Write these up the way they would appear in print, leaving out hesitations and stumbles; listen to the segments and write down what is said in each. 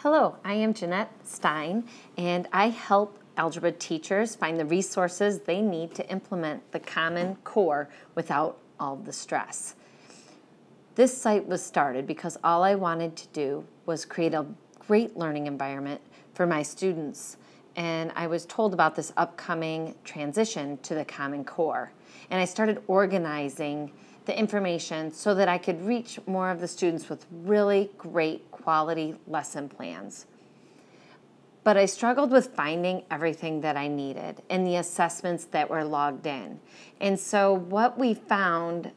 Hello, I am Jeanette Stein, and I help algebra teachers find the resources they need to implement the Common Core without all the stress. This site was started because all I wanted to do was create a great learning environment for my students, and I was told about this upcoming transition to the Common Core. And I started organizing the information so that I could reach more of the students with really great quality lesson plans. But I struggled with finding everything that I needed and the assessments that were logged in. And so what we found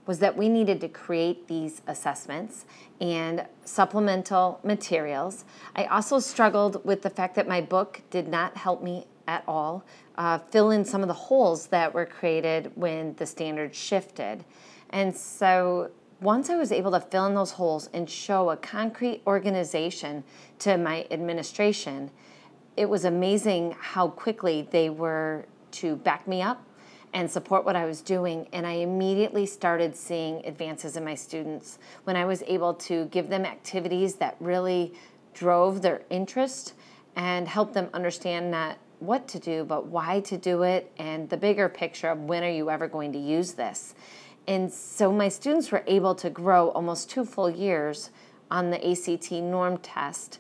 was that we needed to create these assessments and supplemental materials. I also struggled with the fact that my book did not help me at all fill in some of the holes that were created when the standards shifted. And so once I was able to fill in those holes and show a concrete organization to my administration, it was amazing how quickly they were to back me up and support what I was doing. And I immediately started seeing advances in my students when I was able to give them activities that really drove their interest and helped them understand not what to do, but why to do it, and the bigger picture of when are you ever going to use this. And so my students were able to grow almost 2 full years on the ACT norm test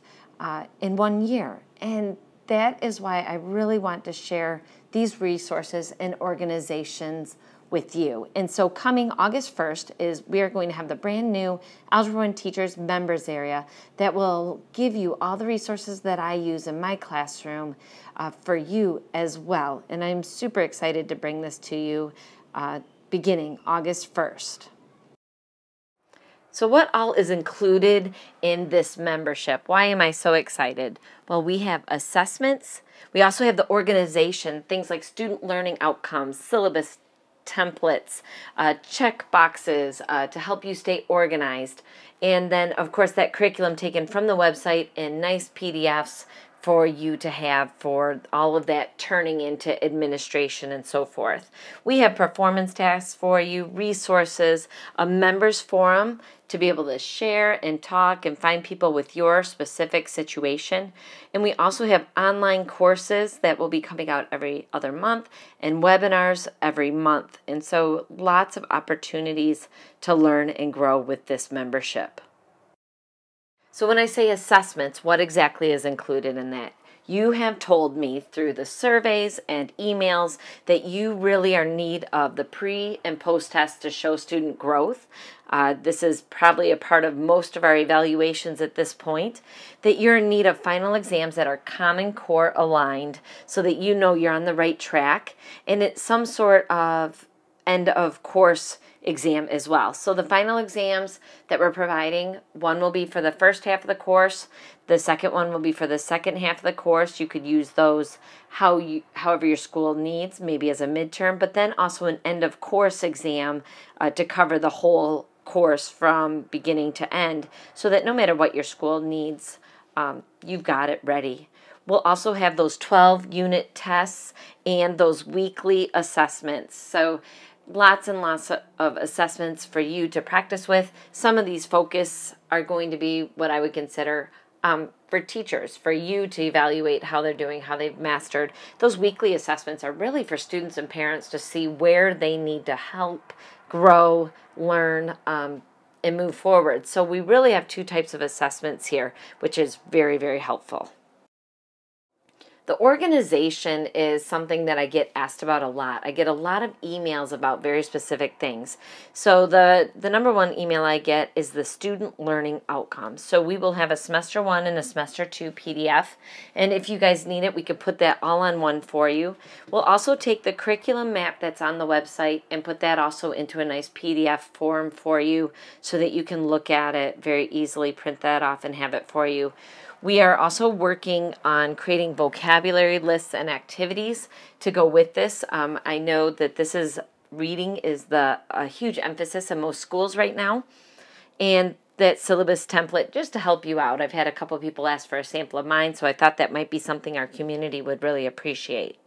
in 1 year. And that is why I really want to share these resources and organizations with you. And so coming August 1st is we are going to have the brand new Algebra 1 Teachers members area that will give you all the resources that I use in my classroom for you as well. And I'm super excited to bring this to you beginning August 1st. So what all is included in this membership? Why am I so excited? Well, we have assessments. We also have the organization, things like student learning outcomes, syllabus templates, check boxes to help you stay organized. And then, of course, that curriculum taken from the website in nice PDFs for you to have for all of that turning into administration and so forth. We have performance tasks for you, resources, a members forum to be able to share and talk and find people with your specific situation. And we also have online courses that will be coming out every other month and webinars every month. And so lots of opportunities to learn and grow with this membership. So when I say assessments, what exactly is included in that? You have told me through the surveys and emails that you really are in need of the pre and post tests to show student growth. This is probably a part of most of our evaluations at this point, that you're in need of final exams that are Common Core aligned so that you know you're on the right track, and it's some sort of end of course exam as well. So the final exams that we're providing, one will be for the first half of the course, the second one will be for the second half of the course. You could use those however your school needs, maybe as a midterm, but then also an end of course exam to cover the whole course from beginning to end, so that no matter what your school needs, you've got it ready. We'll also have those 12-unit tests and those weekly assessments. So lots and lots of assessments for you to practice with. Some of these focus are going to be what I would consider for teachers, for you to evaluate how they're doing, how they've mastered. Those weekly assessments are really for students and parents to see where they need to help, grow, learn, and move forward. So we really have 2 types of assessments here, which is very, very helpful. The organization is something that I get asked about a lot. I get a lot of emails about very specific things. So the number 1 email I get is the student learning outcomes. So we will have a semester 1 and a semester 2 PDF. And if you guys need it, we could put that all on one for you. We'll also take the curriculum map that's on the website and put that also into a nice PDF form for you so that you can look at it very easily, print that off and have it for you. We are also working on creating vocabulary lists and activities to go with this. I know that reading is a huge emphasis in most schools right now, and that syllabus template just to help you out. I've had a couple of people ask for a sample of mine, so I thought that might be something our community would really appreciate.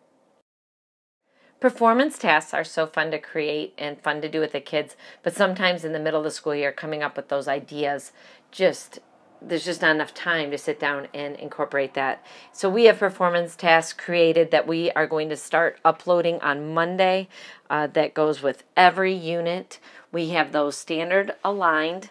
Performance tasks are so fun to create and fun to do with the kids, but sometimes in the middle of the school year, coming up with those ideas just there's just not enough time to sit down and incorporate that. So we have performance tasks created that we are going to start uploading on Monday. That goes with every unit. We have those standard aligned.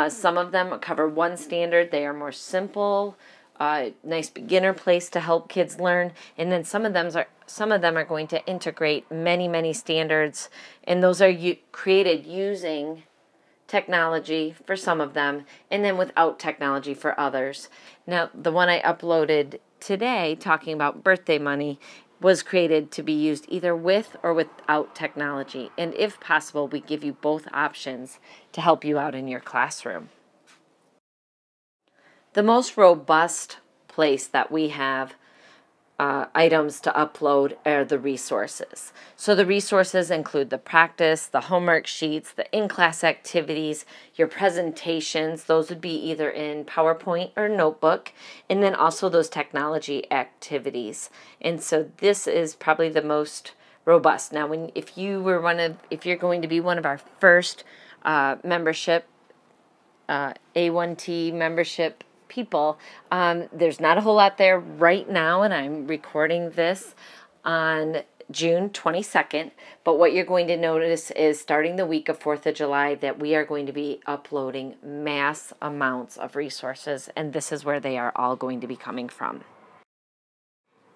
Some of them cover one standard. They are more simple, nice beginner place to help kids learn. And then some of them are going to integrate many standards, and those are created using technology for some of them, and then without technology for others. Now, the one I uploaded today, talking about birthday money, was created to be used either with or without technology. And if possible, we give you both options to help you out in your classroom. The most robust place that we have items to upload are the resources. So the resources include the practice, the homework sheets, the in-class activities, your presentations. Those would be either in PowerPoint or notebook, and then also those technology activities. And so this is probably the most robust. Now, if you're going to be one of our first membership, A1T membership people, there's not a whole lot there right now, and I'm recording this on June 22nd, but what you're going to notice is starting the week of 4th of July that we are going to be uploading mass amounts of resources, and this is where they are all going to be coming from.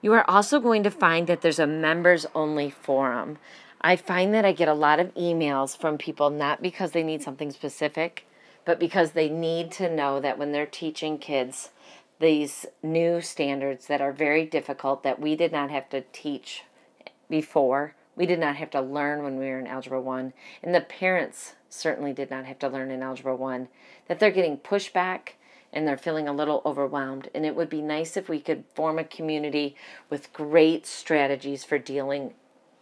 You are also going to find that there's a members-only forum. I find that I get a lot of emails from people not because they need something specific, but because they need to know that when they're teaching kids these new standards that are very difficult, that we did not have to teach before, we did not have to learn when we were in Algebra 1, and the parents certainly did not have to learn in Algebra 1, that they're getting pushback and they're feeling a little overwhelmed. And it would be nice if we could form a community with great strategies for dealing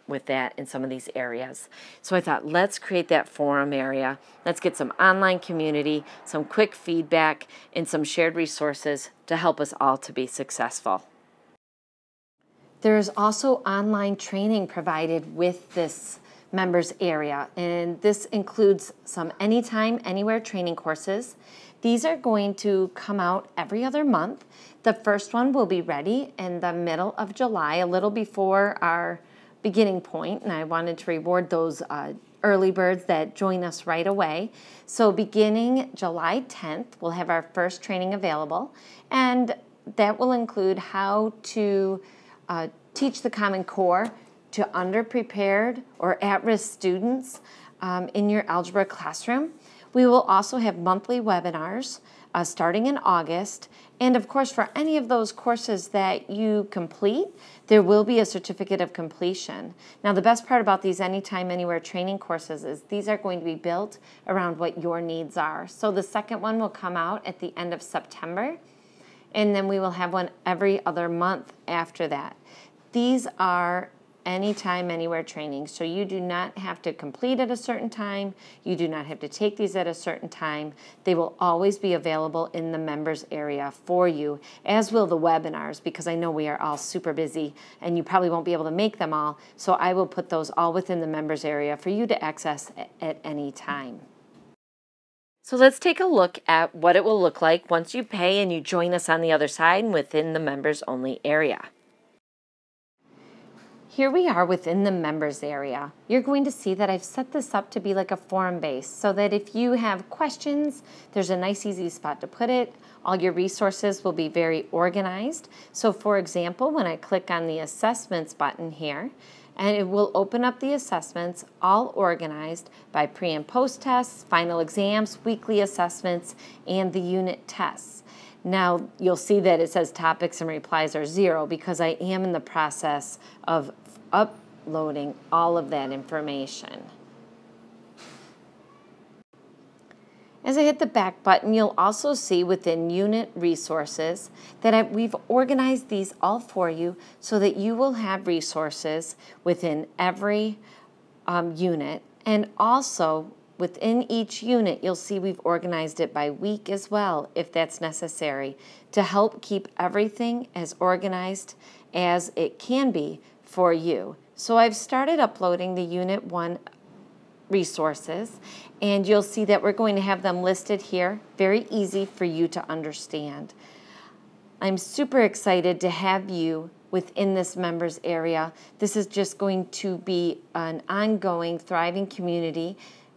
with that in some of these areas. So I thought, let's create that forum area. Let's get some online community, some quick feedback, and some shared resources to help us all to be successful. There is also online training provided with this members area, and this includes some anytime, anywhere training courses. These are going to come out every other month. The first one will be ready in the middle of July, a little before our beginning point, and I wanted to reward those early birds that join us right away. So beginning July 10th, we'll have our first training available, and that will include how to teach the Common Core to underprepared or at-risk students in your algebra classroom. We will also have monthly webinars starting in August. And of course, for any of those courses that you complete, there will be a certificate of completion. Now, the best part about these Anytime, Anywhere training courses is these are going to be built around what your needs are. So the second one will come out at the end of September, and then we will have one every other month after that. These are Anytime, Anywhere training. So you do not have to complete at a certain time. You do not have to take these at a certain time. They will always be available in the members area for you, as will the webinars, because I know we are all super busy and you probably won't be able to make them all. So I will put those all within the members area for you to access at any time. So let's take a look at what it will look like once you pay and you join us on the other side within the members only area. Here we are within the members area. You're going to see that I've set this up to be like a forum base so that if you have questions, there's a nice easy spot to put it. All your resources will be very organized. So for example, when I click on the assessments button here, and it will open up the assessments all organized by pre and post tests, final exams, weekly assessments, and the unit tests. Now you'll see that it says topics and replies are 0 because I am in the process of uploading all of that information. As I hit the back button, you'll also see within unit resources that we've organized these all for you so that you will have resources within every unit, and also within each unit you'll see we've organized it by week as well if that's necessary to help keep everything as organized as it can be for you. So I've started uploading the Unit 1 resources, and you'll see that we're going to have them listed here. Very easy for you to understand. I'm super excited to have you within this members area. This is just going to be an ongoing, thriving community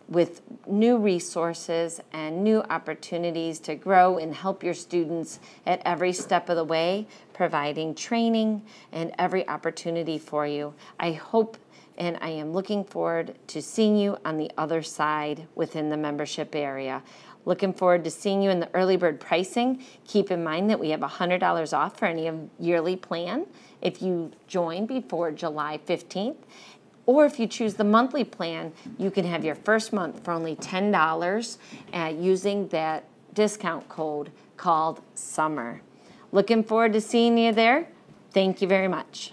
with new resources and new opportunities to grow and help your students at every step of the way, providing training and every opportunity for you. I hope and I am looking forward to seeing you on the other side within the membership area. Looking forward to seeing you in the early bird pricing. Keep in mind that we have $100 off for any yearly plan if you join before July 15th. Or if you choose the monthly plan, you can have your first month for only $10 using that discount code called SUMMER. Looking forward to seeing you there. Thank you very much.